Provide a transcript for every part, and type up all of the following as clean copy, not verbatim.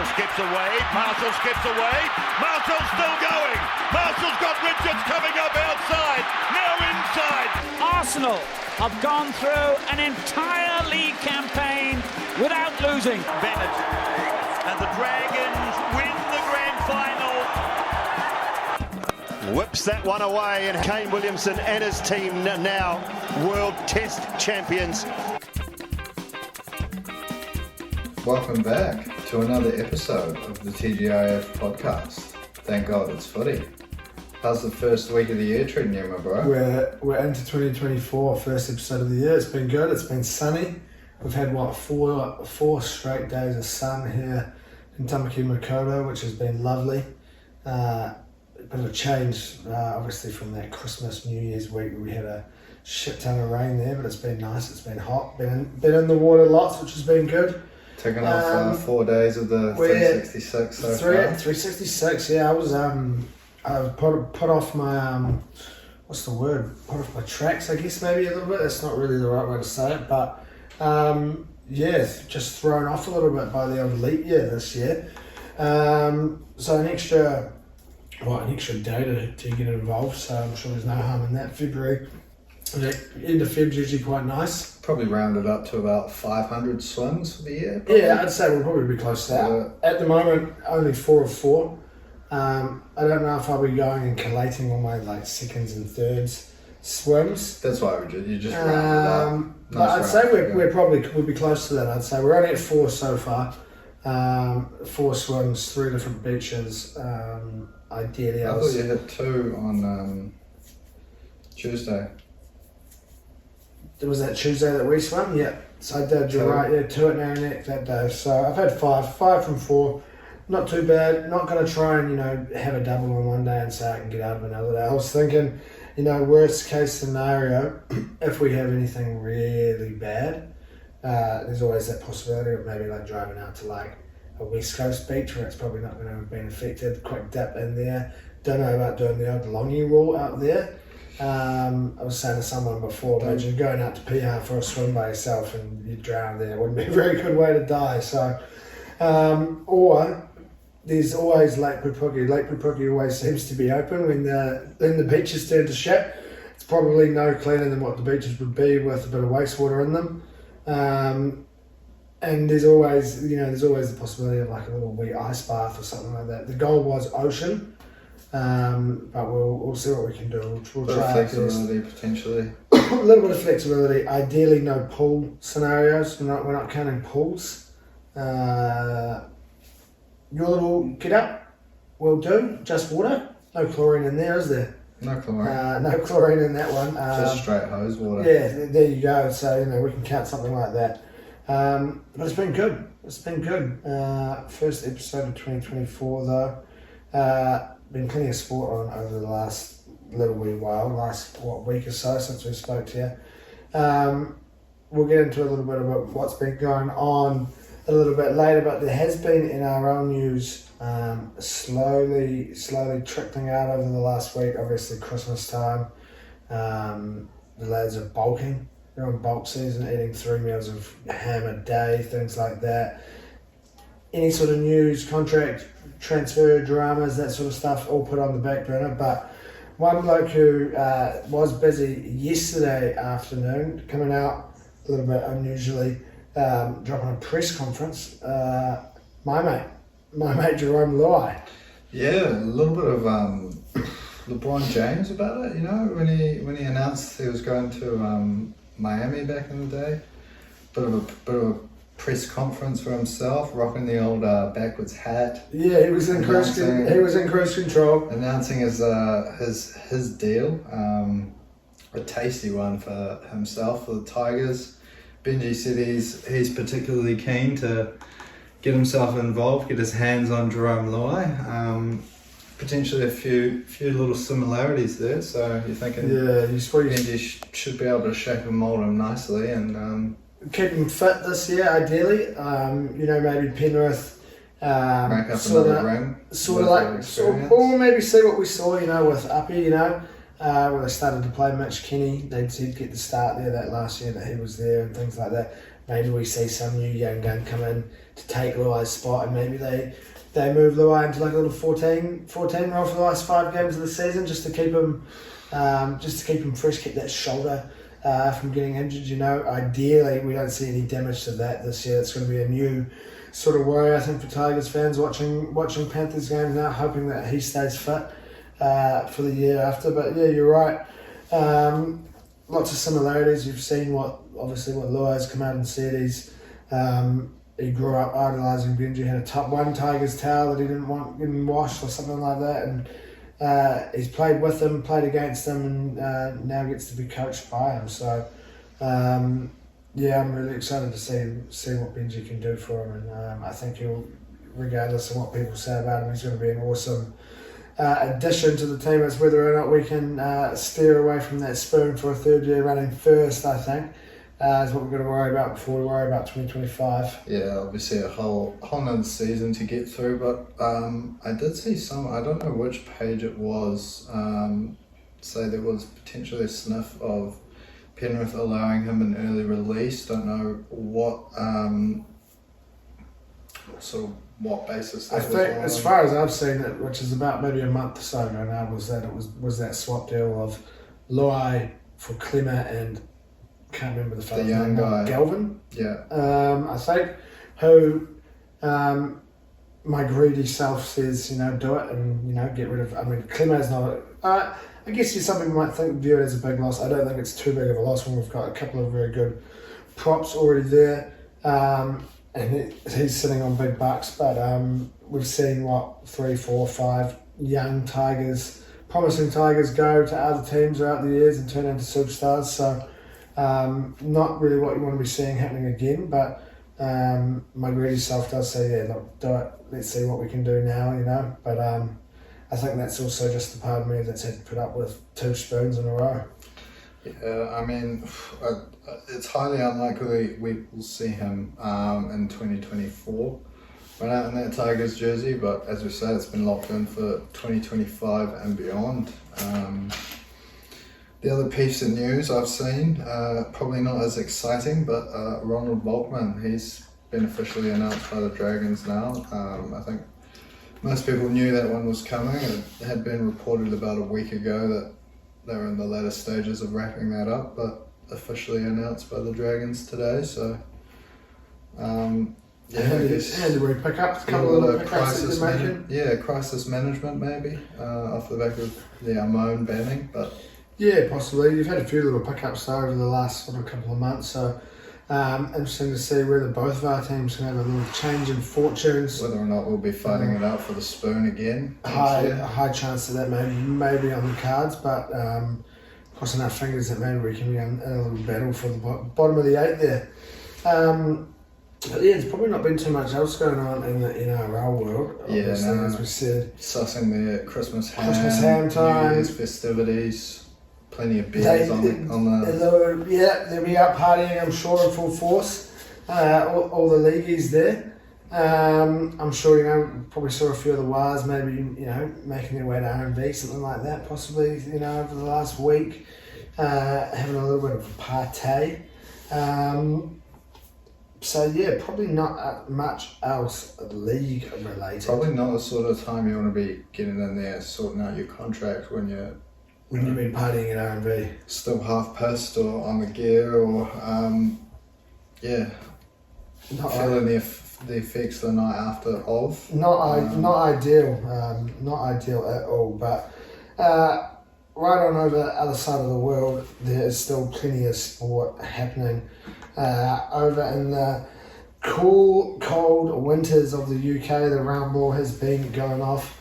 Marshall skips away. Marshall skips away. Marshall's still going. Marshall's got Richards coming up outside. Now inside. Arsenal have gone through an entire league campaign without losing. Bennett and the Dragons win the grand final. Whips that one away, and Kane Williamson and his team now World Test Champions. Welcome back to another episode of the TGIF podcast. Thank God it's footy. How's the first week of the year treating you, my bro? We're into 2024, first episode of the year. It's been good. It's been sunny. We've had four straight days of sun here in Tamaki Makaurau, which has been lovely. A bit of a change, obviously, from that Christmas, New Year's week where we had a shit ton of rain there, but it's been nice. It's been hot. Been in the water lots, which has been good. Taking off 4 days of the 366 so far. 366, yeah. I was put off my what's the word? Put off my tracks, I guess, maybe a little bit. That's not really the right way to say it, but yeah, just thrown off a little bit by the old leap year this year. So an extra day to get involved. So I'm sure there's no harm in that. February, the end of February is usually quite nice. Probably rounded up to about 500 swims for the year. Probably. Yeah, I'd say we'll probably be close to that. At the moment, only 4 of 4. I don't know if I'll be going and collating all my seconds and thirds swims. That's why you just rounded up. Nice, but I'd say we'll be close to that. I'd say we're only at 4 so far. 4 swims, 3 different beaches. Ideally, I thought you had 2 on Tuesday. Was that Tuesday that we swam? Yeah. So I did, you're right, yeah, 2 at Narranac that day. So I've had 5 from 4. Not too bad. Not going to try and, have a double on one day and say I can get out of another day. I was thinking, worst case scenario, if we have anything really bad, there's always that possibility of maybe driving out to a West Coast beach where it's probably not going to have been affected. Quick dip in there. Don't know about doing the old longy rule out there. I was saying to someone before, imagine going out to PR for a swim by yourself and you drown there. It wouldn't be a very good way to die. So, or there's always Lake Pupuki. Lake Pupuki always seems to be open when the beaches turn to shit. It's probably no cleaner than what the beaches would be with a bit of wastewater in them. And there's always the possibility of a little wee ice bath or something like that. The goal was ocean. But we'll see what we can do. We'll try flexibility potentially. A little bit of flexibility. Ideally, no pool scenarios. We're not counting pools. Your little get up will do. Just water. No chlorine in there, is there? No chlorine. No chlorine in that one. Just straight hose water. Yeah, there you go. So we can count something like that. But it's been good. First episode of 2024 though. Been plenty of sport on over the last little wee while, week or so since we spoke to you. We'll get into a little bit about what's been going on a little bit later, but there has been in our own news slowly trickling out over the last week. Obviously Christmas time, the lads are bulking. They're on bulk season, eating 3 meals of ham a day, things like that. Any sort of news, contract, transfer dramas, that sort of stuff, all put on the back burner. But one bloke who was busy yesterday afternoon, coming out a little bit unusually, dropping a press conference, my mate Jerome Luai. Yeah, a little bit of LeBron James about it, when he announced he was going to Miami back in the day. Bit of a press conference for himself, rocking the old backwards hat. Yeah, he was in cruise control. Announcing his deal, a tasty one for himself, for the Tigers. Benji said he's particularly keen to get himself involved, get his hands on Jerome Luai. Potentially a few little similarities there, so you're thinking Benji should be able to shape and mould him nicely and keep him fit this year, ideally. Maybe Penrith rack up another ring. Or maybe see what we saw, with Uppy, when they started to play Mitch Kenny. They did get the start there that last year that he was there and things like that. maybe we see some new young gun come in to take Luai's spot, and maybe they move Luai into like a little 14 role for the last 5 games of the season, just to keep him fresh, keep that shoulder from getting injured. You know, ideally we don't see any damage to that this year. It's going to be a new sort of worry, I think, for Tigers fans watching Panthers games now, hoping that he stays fit for the year after. But yeah, you're right. Lots of similarities. You've seen what Luai's come out and said. He grew up idolising Benji, had a top 1 Tigers towel that he didn't want getting washed or something like that, and he's played with him, played against him, and now gets to be coached by him. So yeah, I'm really excited to see what Benji can do for him, and I think he'll, regardless of what people say about him, he's going to be an awesome addition to the team. It's whether or not we can steer away from that spoon for a 3rd year running first, I think. Is what we're going to worry about before we worry about 2025. Yeah, obviously a whole another season to get through, but I did see I don't know which page it was, say there was potentially a sniff of Penrith allowing him an early release. Don't know what what basis that I think, as far as I've seen it, which is about maybe a month or so ago now, was that swap deal of Luai for Clemmer and can't remember the fellow's young name, guy. Galvin. Yeah. I think, who my greedy self says, do it and, get rid of. I mean, Clemmer's not. I guess some people might view it as a big loss. I don't think it's too big of a loss when we've got a couple of very good props already there, and he's sitting on big bucks. But we've seen 3, 4, 5 young Tigers, promising Tigers, go to other teams throughout the years and turn into superstars. So. Not really what you want to be seeing happening again, but my greedy self does say, yeah, look, do it. Let's see what we can do now, But I think that's also just the part of me that's had to put up with 2 spoons in a row. Yeah, I mean, it's highly unlikely we will see him in 2024 run out in that Tigers jersey, but as we said, it's been locked in for 2025 and beyond. The other piece of news I've seen, probably not as exciting, but Ronald Volkman, he's been officially announced by the Dragons now. I think most people knew that one was coming. It had been reported about a week ago that they were in the latter stages of wrapping that up, but officially announced by the Dragons today. So, yeah, I guess. And did we pick up a couple of little crisis management maybe, off the back of the Amon banning, but. Yeah, possibly. You've had a few little pickups though over the last couple of months, so interesting to see whether both of our teams can have a little change in fortunes. Whether or not we'll be fighting it out for the spoon again. A high chance that may be on the cards, but crossing our fingers that maybe we can be in a little battle for the bottom of the 8 there. But yeah, there's probably not been too much else going on in the NRL world. Yeah, no, as we said, sussing the Christmas ham time, New Year's festivities. Plenty of beers on the. They'll be out partying, I'm sure, in full force. All the leagueies there. I'm sure, probably saw a few of the Wars maybe, making their way to R&B, something like that, possibly, over the last week. Having a little bit of a party. So yeah, probably not much else league related. Probably not the sort of time you want to be getting in there, sorting out your contract when you've been partying at R&B. Still half pissed or on the gear or, feeling the effects the night after of. Not ideal at all, but right on over the other side of the world, there is still plenty of sport happening. Over in the cold winters of the UK, the round ball has been going off.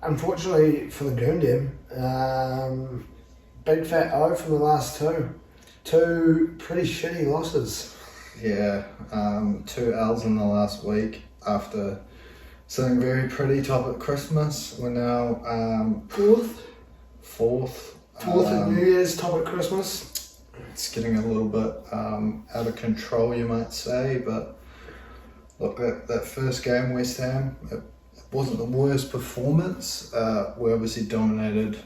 Unfortunately for the Goondam, big fat O from the last 2 pretty shitty losses. Yeah, 2 L's in the last week after something very pretty top at Christmas. We're now fourth at New Year's, top at Christmas. It's getting a little bit out of control, you might say, but look, that first game, West Ham, it wasn't the worst performance. We obviously dominated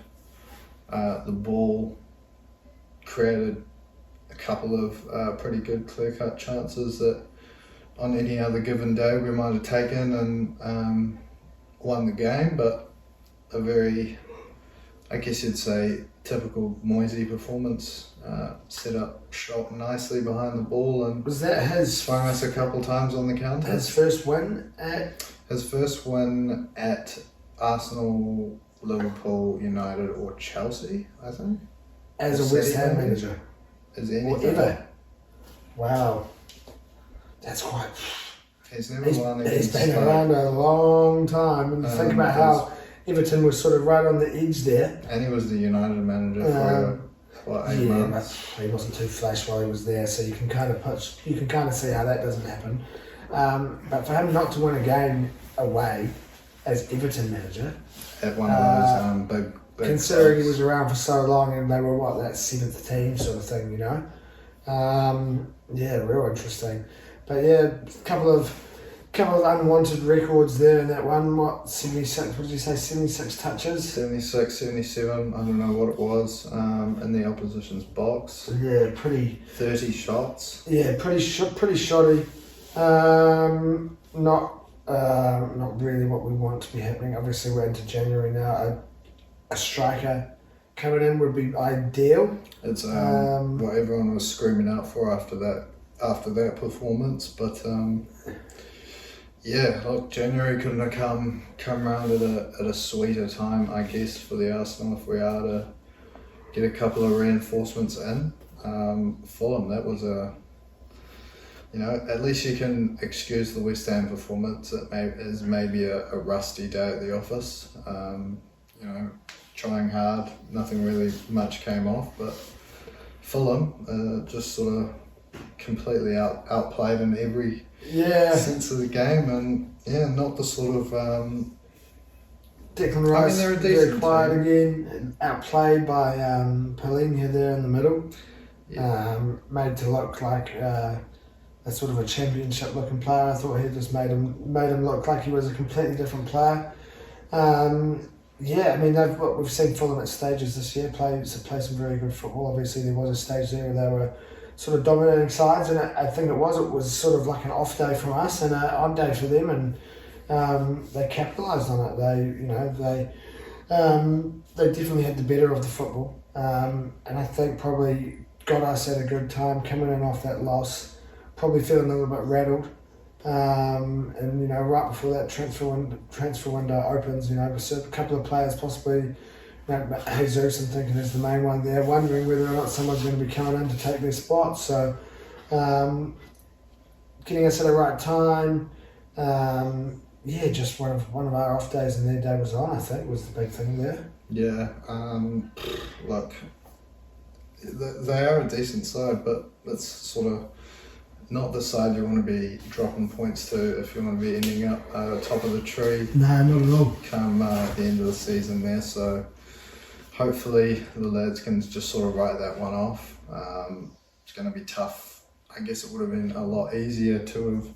the ball, created a couple of pretty good clear-cut chances that on any other given day we might have taken and won the game, but a very, I guess you'd say, typical Moisey performance. Set up shot nicely behind the ball and Was that his swung us a couple times on the counter. his first win at? His first win at Arsenal, Liverpool, United or Chelsea, I think. As a West Ham manager? Is Or anything. ever? Wow. That's quite... He's never won He's against been Stoke. around a long time, and think about how Everton was sort of right on the edge there. And he was the United manager for what, 8 months. But he wasn't too flash while he was there, so you can kind of see how that doesn't happen. But for him not to win a game away as Everton manager, At one of those big considering he clubs. was around for so long and they were that 7th team sort of thing, you know. Yeah, real interesting. But yeah, a couple of unwanted records there in that one. 76? What did you say? 76 touches. 76, 77, I don't know what it was, in the opposition's box. Yeah, pretty. 30 shots. Yeah, pretty shoddy. Not really what we want to be happening. Obviously, we're into January now. A striker coming in would be ideal. It's what everyone was screaming out for after that performance, but yeah, look, January couldn't have come around at a sweeter time, I guess, for the Arsenal if we are to get a couple of reinforcements in. Fulham, that was at least you can excuse the West Ham performance. It is maybe a rusty day at the office. Trying hard, nothing really much came off, but Fulham just sort of completely outplayed in every sense of the game, and not the sort of Declan Rice, they're a very decent quiet team. again, outplayed by Paulinho there in the middle. Made to look like a sort of a championship looking player. I thought he just made him look like he was a completely different player. What we've seen Fulham at stages this year play some very good football. Obviously, there was a stage there where they were sort of dominating sides, and I think it was sort of like an off day from us and an on day for them, and they capitalised on it. They definitely had the better of the football, and I think probably got us at a good time coming in off that loss, probably feeling a little bit rattled. Right before that transfer window opens, a couple of players possibly, Jesus, I'm thinking is the main one there, wondering whether or not someone's going to be coming in to take their spot. So, getting us at the right time. Just one of our off days, and their day was on. I think was the big thing there. Yeah, look, they are a decent side, but it's sort of not the side you want to be dropping points to if you want to be ending up top of the tree. No, not at all. Come the end of the season there, so hopefully the lads can just sort of write that one off. It's going to be tough. I guess it would have been a lot easier to have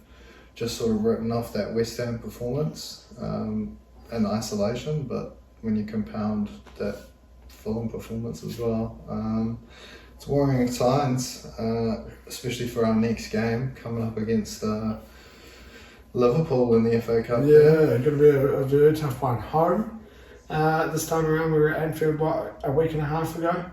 just sort of written off that West Ham performance in isolation, but when you compound that Fulham performance as well, it's worrying signs, especially for our next game coming up against Liverpool in the FA Cup. Yeah, going to be a very tough one. Home. This time around, we were at Anfield a week and a half ago.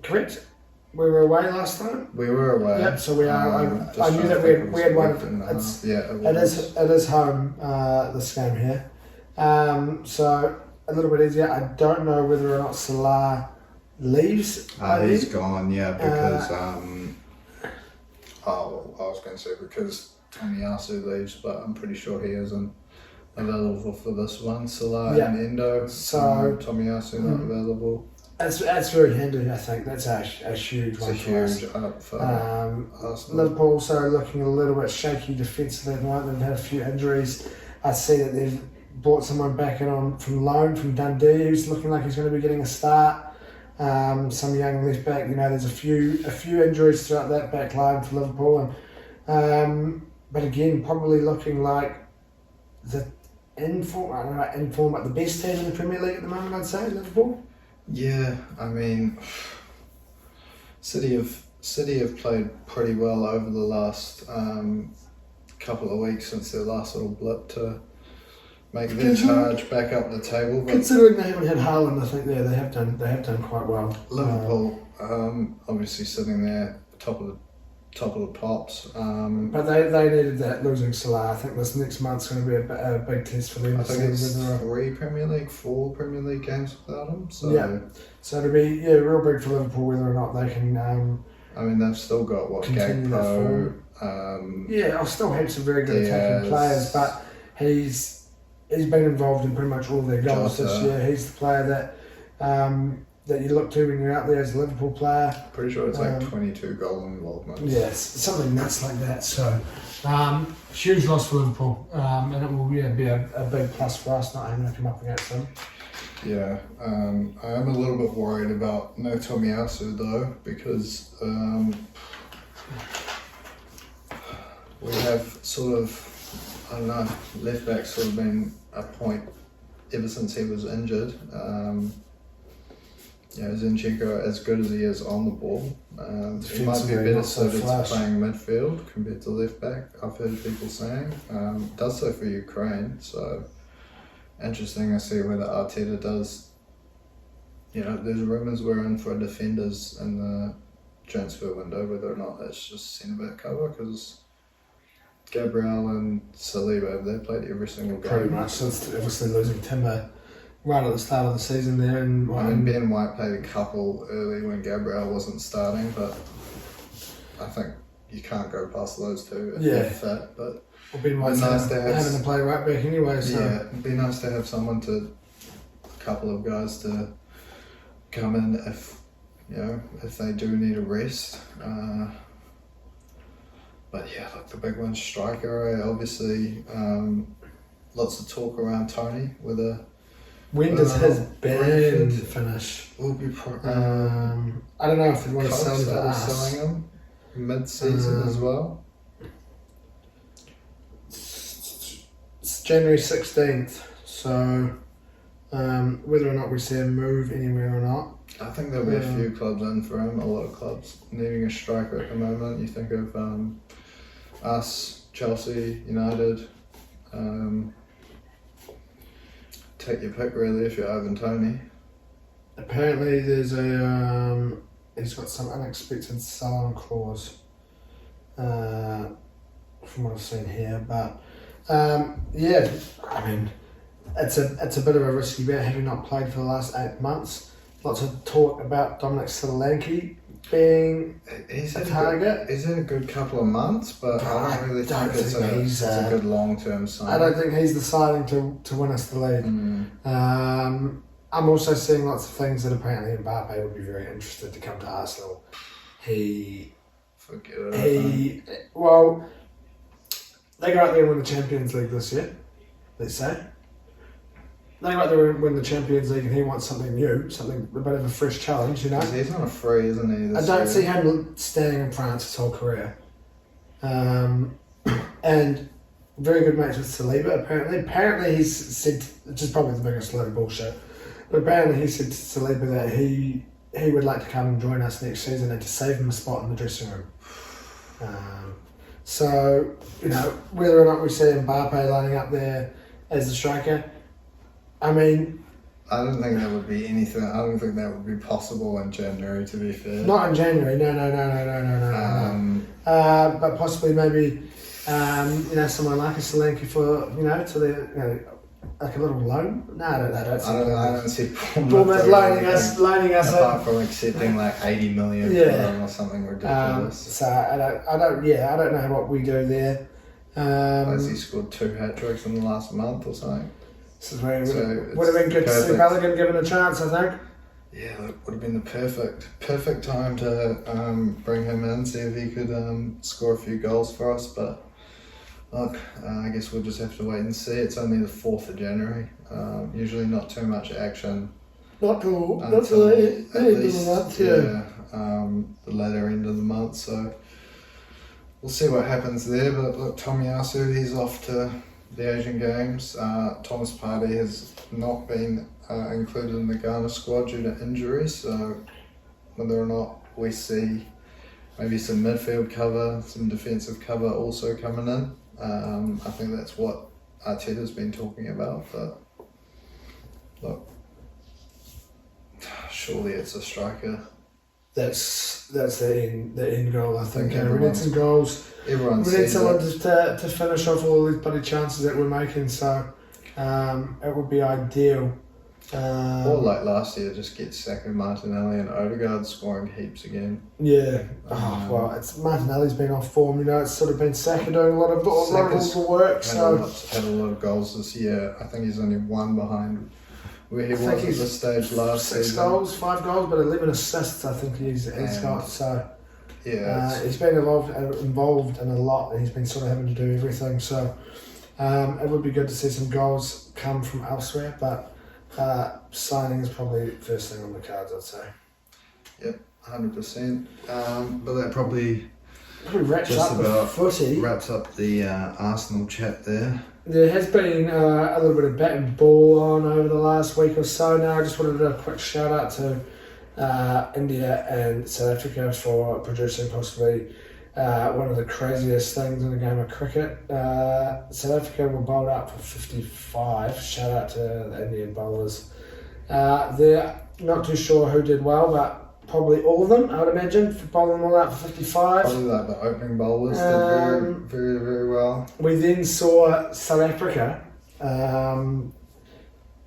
Correct? We were away last time. We were away. Yep. So we are. I knew that we had one. It is home. This game here. So a little bit easier. I don't know whether or not Salah leaves. He's gone, because I was going to say because Tomiyasu leaves, but I'm pretty sure he isn't available for this one. Salah and Endo, so Tomiyasu not available. That's very handy. I think that's a huge one for us. Up for Arsenal. Liverpool also looking a little bit shaky defensively at the moment. They've had a few injuries. I see that they've brought someone back in from loan from Dundee who's looking like he's going to be getting a start. Some young left back, there's a few injuries throughout that back line for Liverpool, but again, probably looking like the inform at the best team in the Premier League at the moment. I'd say Liverpool. Yeah, I mean, City have played pretty well over the last couple of weeks since their last little blip to make their charge back up the table. But considering they haven't had Haaland, I think they have done quite well. Liverpool, obviously sitting there top of the pops. But they needed that losing Salah. I think this next month's going to be a big test for them. I think it's 4 Premier League games without him. So yeah, so it'll be real big for Liverpool whether or not they can. I mean, they've still got Gakpo. Still heaps of very good attacking players, but he's been involved in pretty much all their goals this year. He's the player that you look to when you're out there as a Liverpool player. Pretty sure it's like 22 goal involvements. Yes, something nuts like that. So, huge loss for Liverpool, and it will be a big plus for us not having to come up against them. Yeah, I am a little bit worried about no Tomiyasu though, because we have sort of, I don't know, left back sort of been a point ever since he was injured. Zinchenko, as good as he is on the ball, he might be better suited to playing midfield compared to left back. I've heard people saying does so for Ukraine. So interesting to see whether Arteta does. There's rumours we're in for defenders in the transfer window, whether or not that's just centre back cover, because Gabriel and Saliba, they played every single game. Pretty much, since obviously losing Timber right at the start of the season there. And Ben White played a couple early when Gabriel wasn't starting, but I think you can't go past those two if they're fit. But Ben White's having to play right back anyway. So. Yeah, it'd be nice to have a couple of guys to come in if they do need a rest. But yeah, look, the big one's striker. Obviously, lots of talk around Tony when does his ban finish? Will be I don't know if they want to sell him to us. Selling him mid-season as well. It's January 16th, so whether or not we see him move anywhere or not. I think there'll be a few clubs in for him. A lot of clubs needing a striker at the moment. You think of us, Chelsea, United. Take your pick really if you're Ivan Toney. Apparently there's he's got some unexpected sell-on clause from what I've seen here, but I mean it's a bit of a risky bet having not played for the last 8 months. Lots of talk about Dominic Solanke being a target. He's had a good couple of months, but I don't really think it's a good long-term sign. I don't think he's the signing to win us the league. I'm also seeing lots of things that apparently Mbappe would be very interested to come to Arsenal. They go out there and win the Champions League this year, let's say. They go out there and win the Champions League and he wants something new, a bit of a fresh challenge, He's on a free, isn't he? I don't see him staying in France his whole career. And very good mates with Saliba, apparently. Apparently he's said, which is probably the biggest load of bullshit, but apparently he said to Saliba that he would like to come and join us next season and to save him a spot in the dressing room. So, whether or not we see Mbappe lining up there as a striker, I mean, I don't think that would be anything. I don't think that would be possible in January, to be fair. Not in January, no. But possibly maybe, someone like a Solanke for, like a little loan. No, I don't see Bournemouth loaning us apart from accepting like 80 million for them or something ridiculous. So I don't know what we do there. Has he scored 2 hat-tricks in the last month or something? This is where it would have been good to see Bellingham given a chance, I think. Yeah, look, would have been the perfect time to bring him in, see if he could score a few goals for us. But look, I guess we'll just have to wait and see. It's only the 4th of January. Usually not too much action. Not till the end of the month, the latter end of the month. So we'll see what happens there. But look, Tomiyasu, he's off to the Asian Games. Thomas Partey has not been included in the Ghana squad due to injury, so whether or not we see maybe some midfield cover, some defensive cover also coming in. I think that's what Arteta's been talking about, but look, surely it's a striker. That's the end goal, I think. We need everyone's- some goals. Everyone We need sees someone it. to finish off all these bloody chances that we're making, so it would be ideal. Or like last year, just get Saka, Martinelli and Odegaard scoring heaps again. Yeah. Well, it's Martinelli's been off form. It's sort of been Saka doing a lot of the work. Had a lot of goals this year. I think he's only one behind where he was at this stage last season. 6 goals, 5 goals, but 11 assists. I think he's got. So yeah, he's been involved in a lot, and he's been sort of having to do everything. So it would be good to see some goals come from elsewhere, but. Signing is probably first thing on the cards, I'd say. Yep, 100%. But that probably wraps just up the about footy. wraps up the Arsenal chat there. There has been a little bit of bat and ball on over the last week or so now. I just wanted to do a quick shout out to India and South Africa for producing possibly one of the craziest things in the game of cricket. South Africa were bowled out for 55. Shout out to the Indian bowlers. They're not too sure who did well, but probably all of them, I would imagine, for bowling them all out for 55. Probably like the opening bowlers did very, very, very well. We then saw South Africa.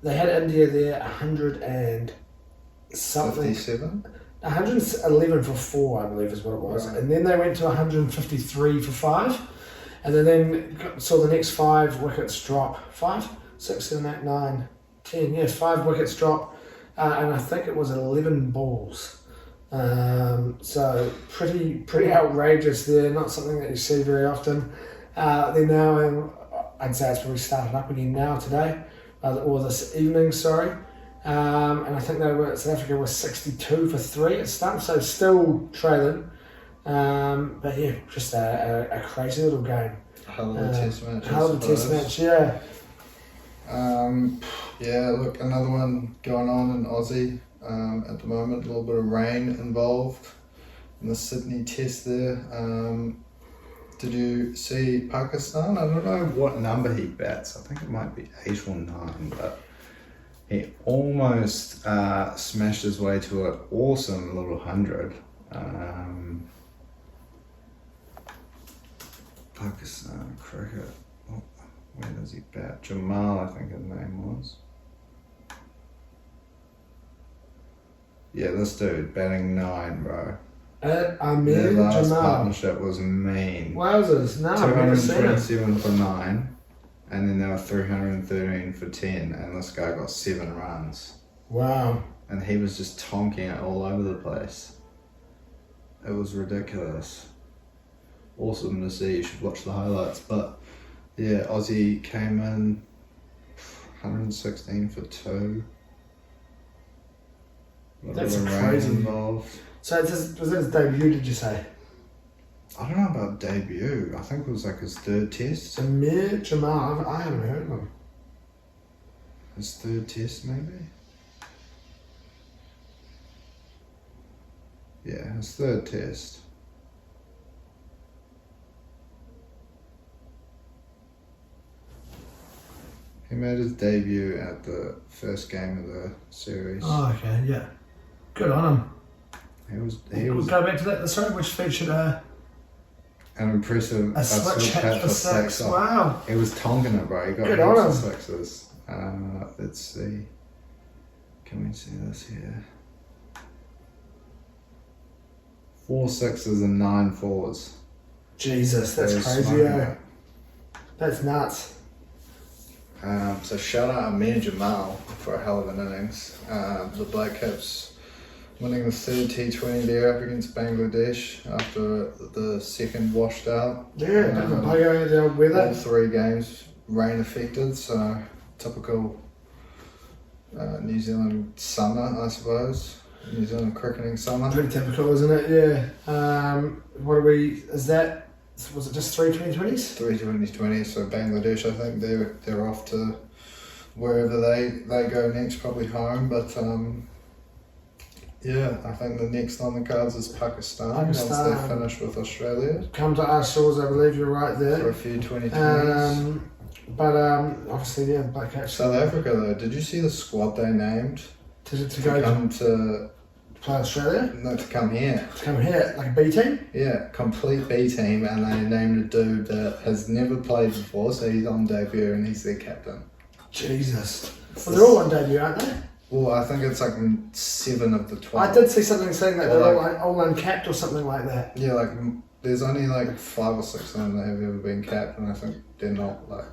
They had India there 100 and something. 57? 111 for 4, I believe is what it was. Right. And then they went to 153 for 5. And then saw the next 5 wickets drop. 5, 6, 7, 8, 9, 10. Yeah, 5 wickets drop. And I think it was 11 balls. So pretty outrageous there. Not something that you see very often. They're now, I'd say it's probably started up again now today. Or this evening, sorry. And I think South Africa was 62 for 3 at stump, so still trailing. But yeah, just a crazy little game. Hell of a test match. Hell of a test match, yeah. Yeah, look, another one going on in Aussie at the moment. A little bit of rain involved in the Sydney test there. Did you see Pakistan? I don't know what number he bats. I think it might be 8 or 9, but he almost smashed his way to an awesome little 100. Pakistan cricket. Oh, where does he bat? Jamal, I think his name was. Yeah, this dude batting 9, bro. Amir Their last Jamal. partnership was mean. Wowzers, no, I've never seen it. 227 for 9, and then they were 313 for 10, and this guy got 7 runs. Wow. And he was just tonking it all over the place. It was ridiculous. Awesome to see. You should watch the highlights. But yeah, Aussie came in 116 for 2. That's rain crazy. involved. So was that his debut, did you say? I don't know about debut. I think it was like his 3rd test. Amir Jamal, I haven't heard of him. His 3rd test, maybe? Yeah, his 3rd test. He made his debut at the first game of the series. Oh, okay, yeah. Good on him. He was Go back to that, sorry, which featured an impressive a switch hit for 6. Wow. He was tonking it, bro. He got Good on heaps him. of 6s. Let's see. Can we see this here? 4 6s and 9 4s. Jesus, They that's were crazy, smoking yeah. it. That's nuts. So shout out Amir Jamal for a hell of an innings. The Black Caps winning the 3rd T20 there up against Bangladesh after the 2nd washed out. Yeah, bit of a bugger of the old All weather. 3 games rain affected, so typical New Zealand summer, I suppose. New Zealand cricketing summer. Pretty typical, isn't it? Yeah. Was it just 3 2020s? 3 2020, so Bangladesh, I think they're off to wherever they go next, probably home. But Yeah, I think the next on the cards is Pakistan. Once they finish with Australia. Come to our shores, I believe you're right there. For a few 2020s. But obviously, yeah, Black Caps. South Africa, though, did you see the squad they named to go come to play Australia? No, to come here. To come here, like a B team? Yeah, complete B team, and they named a dude that has never played before, so he's on debut and he's their captain. Jesus. Well, they're all on debut, aren't they? Well, I think it's like 7 of the 12. I did see something saying that they're all uncapped or something like that. Yeah, like there's only like 5 or 6 of them that have ever been capped, and I think they're not like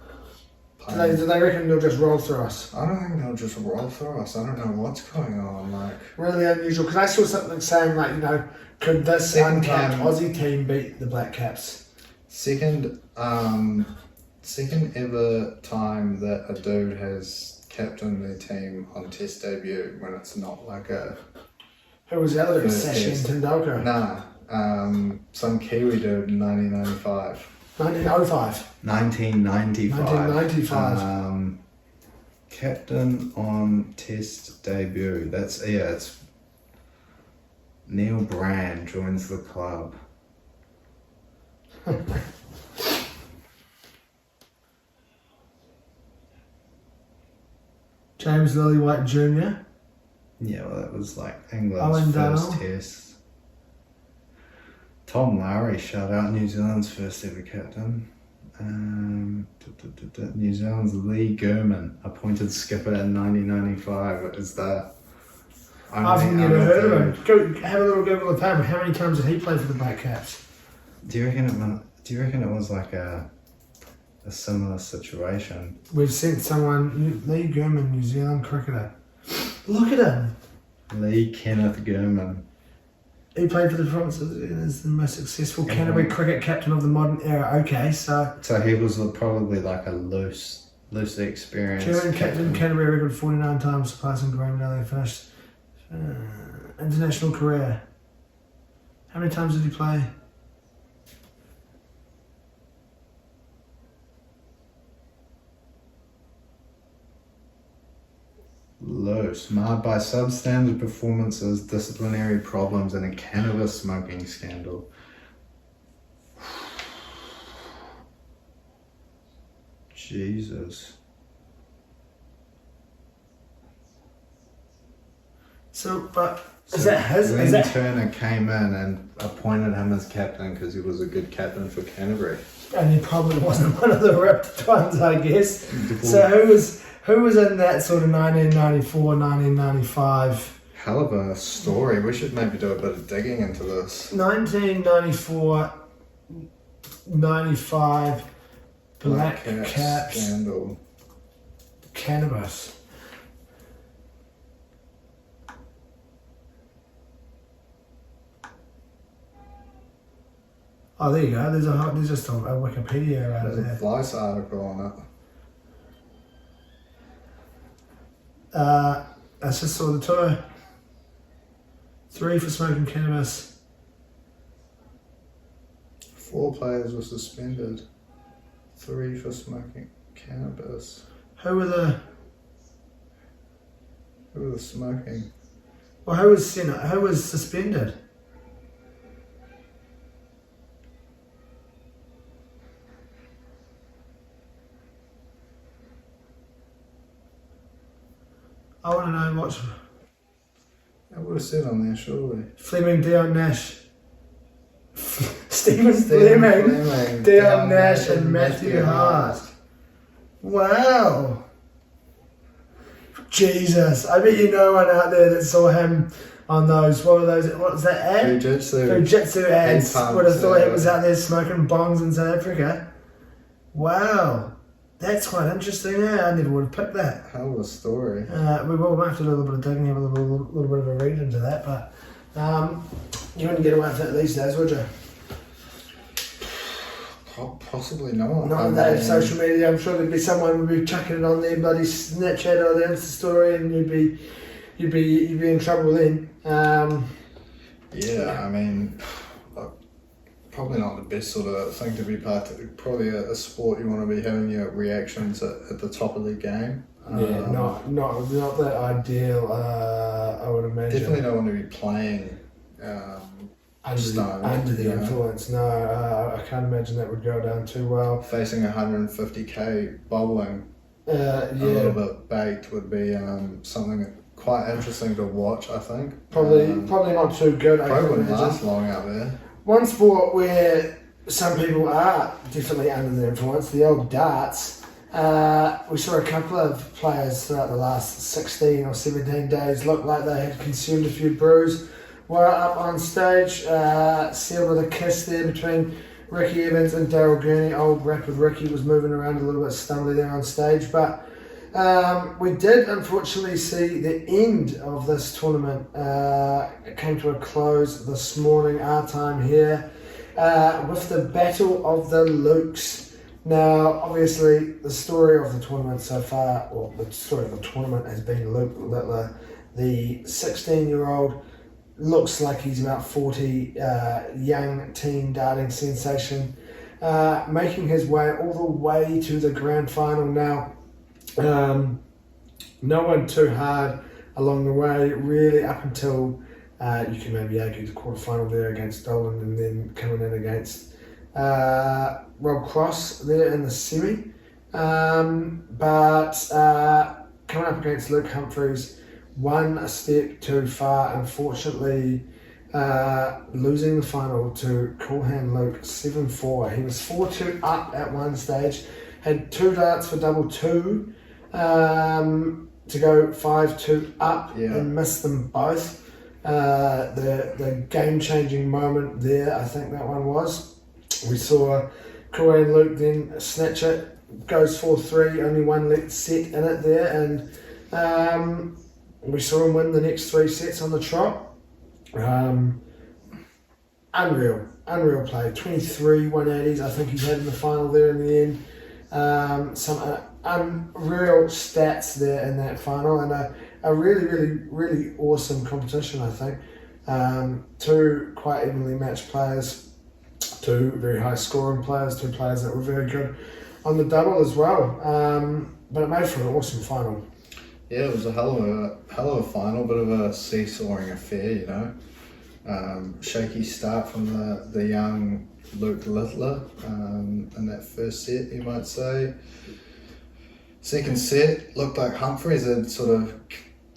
playing. Do they reckon they'll just roll through us? I don't think they'll just roll through us. I don't know what's going on. Like really unusual, because I saw something saying like, you know, could this uncapped Aussie team beat the Black Caps? Second ever time that a dude has captained their team on test debut when it's not like a... Who was that? Sachin Tendulkar? Nah, some Kiwi dude in 1995. 1905. 1995. Captain on test debut. It's Neil Brand joins the club. James Lillywhite Jr. Yeah, well, that was like England's first test. Tom Lowry, shout out, New Zealand's first ever captain. New Zealand's Lee Gurman, appointed skipper in 1995. Is that? I've never heard of him. Go have a little Google of him. How many times did he play for the Black Caps? Do you reckon it was like a similar situation? We've sent someone, Lee Gurman, New Zealand cricketer. Look at him. Lee Kenneth Gurman. He played for the provinces and is the most successful Canterbury cricket captain of the modern era. Okay, so he was probably like a loosely experienced German captain, Canterbury record 49 times, surpassing Graham Daly. Finished international career. How many times did he play? Loose, marred by substandard performances, disciplinary problems, and a cannabis smoking scandal. Jesus. So, but is that his? Glenn Turner came in and appointed him as captain because he was a good captain for Canterbury. And he probably wasn't one of the ripped ones, I guess. So who was in that sort of 1994, 1995? Hell of a story. We should maybe do a bit of digging into this. 1994, 95, Black Caps scandal. Cannabis. Oh, there you go. There's just a Wikipedia out There's there. a Vice article on it. That's just sort of the tour. 3 for smoking cannabis. 4 players were suspended. 3 for smoking cannabis. Who were the smoking? Well, who was suspended? I want to know what. It would have said on there, surely. Fleming, Dion Nash. Stephen Fleming, Dion Nash, and Matthew Hart. Wow. Jesus. I bet you no one out there that saw him on those. What were those? What was that ad? Jiu-Jitsu ads. Would have thought he was out there smoking bongs in South Africa. Wow. That's quite interesting, I never would have picked that. Hell of a story. We will have to do a little bit of digging, have a little bit of a read into that, but you wouldn't get away with that these days, would you? Possibly not. Not on that social media. I'm sure there'd be someone would be chucking it on their bloody Snapchat or their Insta story, and you'd be in trouble then. I mean, probably not the best sort of thing to be part of. Probably a sport you want to be having your reactions at the top of the game. Not that ideal. I would imagine. Definitely don't want to be playing under the influence. No, I can't imagine that would go down too well. Facing 150k bowling, a little bit baked would be something quite interesting to watch. I think probably not too good. Probably wouldn't last long out there. One sport where some people are definitely under the influence, the old darts. We saw a couple of players throughout the last 16 or 17 days look like they had consumed a few brews. Were up on stage, sealed with a kiss there between Ricky Evans and Daryl Gurney. Old Rapid Ricky was moving around a little bit stumbly there on stage, but we did unfortunately see the end of this tournament. It came to a close this morning, our time here, with the Battle of the Lukes. Now, obviously, the story of the tournament so far, or the story of the tournament has been Luke Littler, the 16-year-old. Looks like he's about 40, young teen darting sensation, making his way all the way to the grand final now. No one too hard along the way, really, up until you can maybe argue the quarterfinal there against Dolan, and then coming in against Rob Cross there in the semi. But coming up against Luke Humphries, one step too far, unfortunately, losing the final to Coolhand Luke 7-4. He was 4-2 up at one stage, had 2 darts for double 2 to go 5-2 up and missed them both. The game-changing moment there, I think that one was. We saw Coolhand Luke then snatch it, goes 4-3, only one set in it there, and we saw him win the next 3 sets on the trot. Unreal play. 23 180s I think he had in the final there in the end. Some unreal stats there in that final, and a really awesome competition, I think. 2 quite evenly matched players, 2 very high scoring players, 2 players that were very good on the double as well. But it made for an awesome final. Yeah, it was a hell of a final, bit of a seesawing affair, you know. Shaky start from the young Luke Littler in that first set, you might say. Second set looked like Humphries had sort of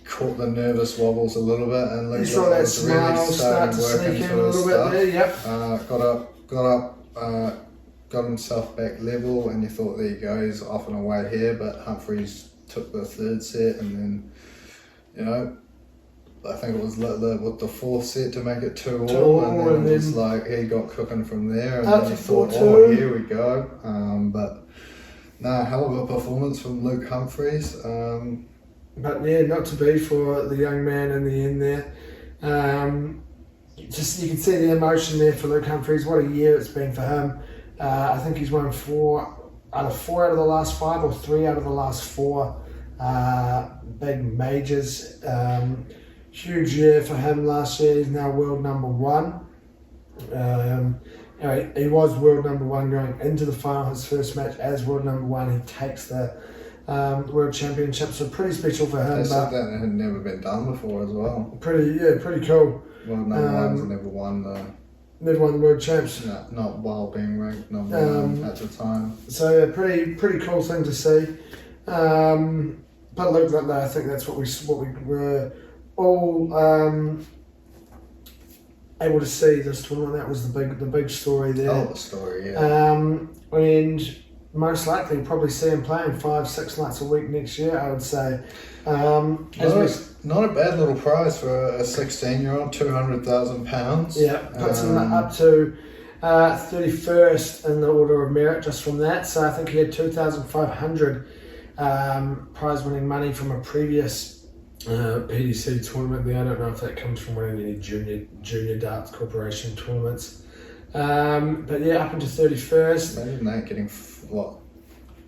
caught the nervous wobbles a little bit, and Luke saw that smile really start to sneak in a little bit there. Yep. Got himself back level, and you thought, there you go, he's off and away here, but Humphries took the third set, and then, you know, I think it was Littler with the 4th set to make it 2-all, and then it was like he got cooking from there, and then you thought, oh, here we go. But no, hell of a performance from Luke Humphries. But yeah, not to be for the young man in the end there. Just you can see the emotion there for Luke Humphries. What a year it's been for him. I think he's won 4 out of the last 5, or 3 out of the last 4 big majors. Huge year for him last year. He's now world number 1. Anyway, he was world number 1 going into the final. His first match as world number 1, he takes the World Championship. So pretty special for him. They said that it had never been done before as well. Pretty cool. World number 1's never won the World Champs. No, not while being ranked number 1 at the time. So yeah, pretty cool thing to see. But look, I think that's what we were all able to see this tournament. That was the big story there. Oh, the story, yeah. And most likely probably see him playing 5-6 nights a week next year, I would say. Not a bad little prize for a 16-year-old, £200,000. Yeah, puts him up to 31st in the order of merit just from that. So I think he had 2,500 prize-winning money from a previous PDC tournament there. I don't know if that comes from winning any junior darts corporation tournaments. But yeah, up into 31st. Imagine that getting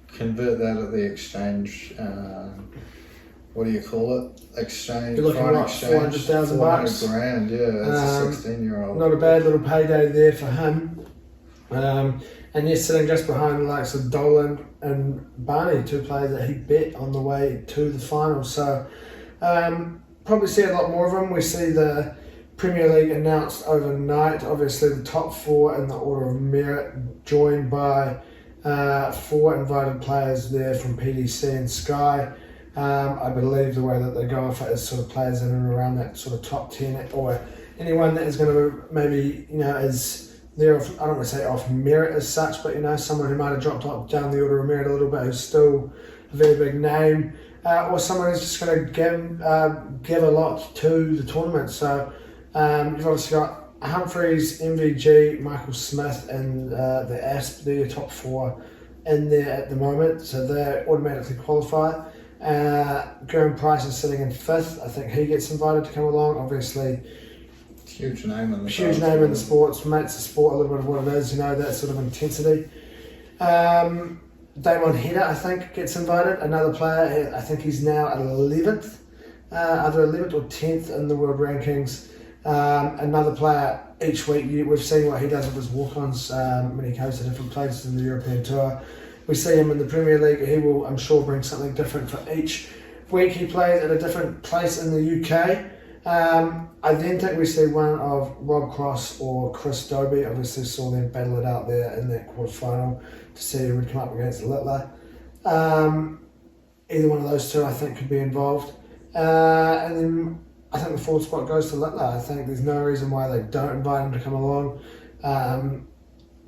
convert that at the exchange. What do you call it? Exchange. You're looking at $400,000. $400,000, yeah. That's a 16-year-old. Not a bad little payday there for him. and you're sitting just behind the likes of Dolan and Barney, 2 players that he bet on the way to the final. So probably see a lot more of them. We see the Premier League announced overnight. Obviously the top 4 in the order of merit, joined by 4 invited players there from PDC and Sky. I believe the way that they go off it is sort of players in and around that sort of top 10, or anyone that is going to maybe, is there, I don't want to say off merit as such, but someone who might have dropped off down the order of merit a little bit, who's still a very big name, or someone who's just going to give a lot to the tournament. So you've obviously got Humphreys, MVG, Michael Smith, and the Asp. They're your top 4 in there at the moment, so they automatically qualify. Graham Price is sitting in 5th. I think he gets invited to come along. Obviously, huge name in the sports, makes the sport a little bit of what it is, that sort of intensity. Damon Hedder, I think, gets invited. Another player, I think he's now 11th, either 11th or 10th in the world rankings. Another player, each week we've seen what he does with his walk-ons when he goes to different places in the European Tour. We see him in the Premier League. He will, I'm sure, bring something different for each week he plays at a different place in the UK. I then think we see one of Rob Cross or Chris Dobie. Obviously saw them battle it out there in that quarterfinal to see who would come up against Littler. Either one of those 2 I think could be involved. And then I think the 4th spot goes to Littler. I think there's no reason why they don't invite him to come along.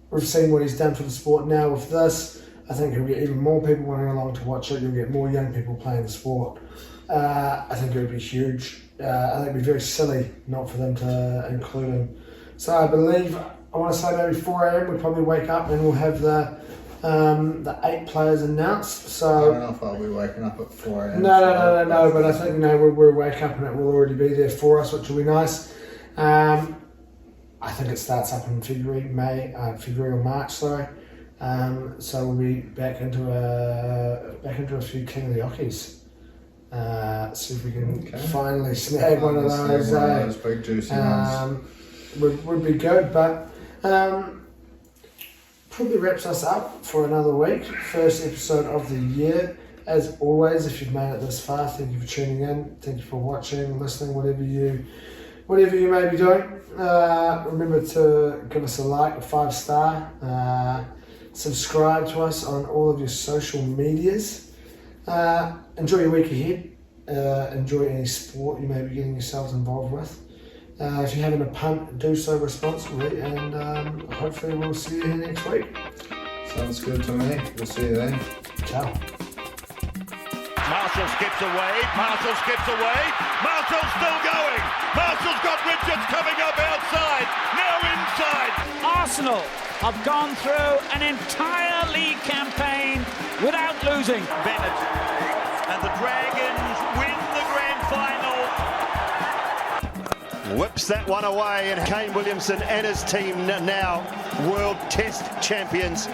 We've seen what he's done for the sport now with this. I think he'll get even more people wanting along to watch it. You'll get more young people playing the sport. I think it would be huge. I think it would be very silly not for them to include him. So I believe, I want to say maybe 4 a.m. we'll probably wake up and we'll have the 8 players announced. So I don't know if I'll be waking up at 4 a.m. No, but I think we'll wake up and it will already be there for us, which will be nice. I think it starts up in February or March, sorry. So we'll be back into a few King of the Ockies. See if we can finally snag one of those big juicy ones. Would be good, but probably wraps us up for another week. First episode of the year. As always, if you've made it this far, thank you for tuning in. Thank you for watching, listening, whatever you may be doing. Remember to give us a like, a 5-star. Subscribe to us on all of your social medias. Enjoy your week ahead. Enjoy any sport you may be getting yourselves involved with. If you're having a punt, do so responsibly, and hopefully we'll see you here next week. Sounds good to me. We'll see you then. Ciao. Marshall skips away. Marshall's still going. Marshall's got Richards coming up outside. Now inside. Arsenal have gone through an entire league campaign without losing. Bennett and the Dragons win the grand final. Whips that one away, and Kane Williamson and his team now World Test champions.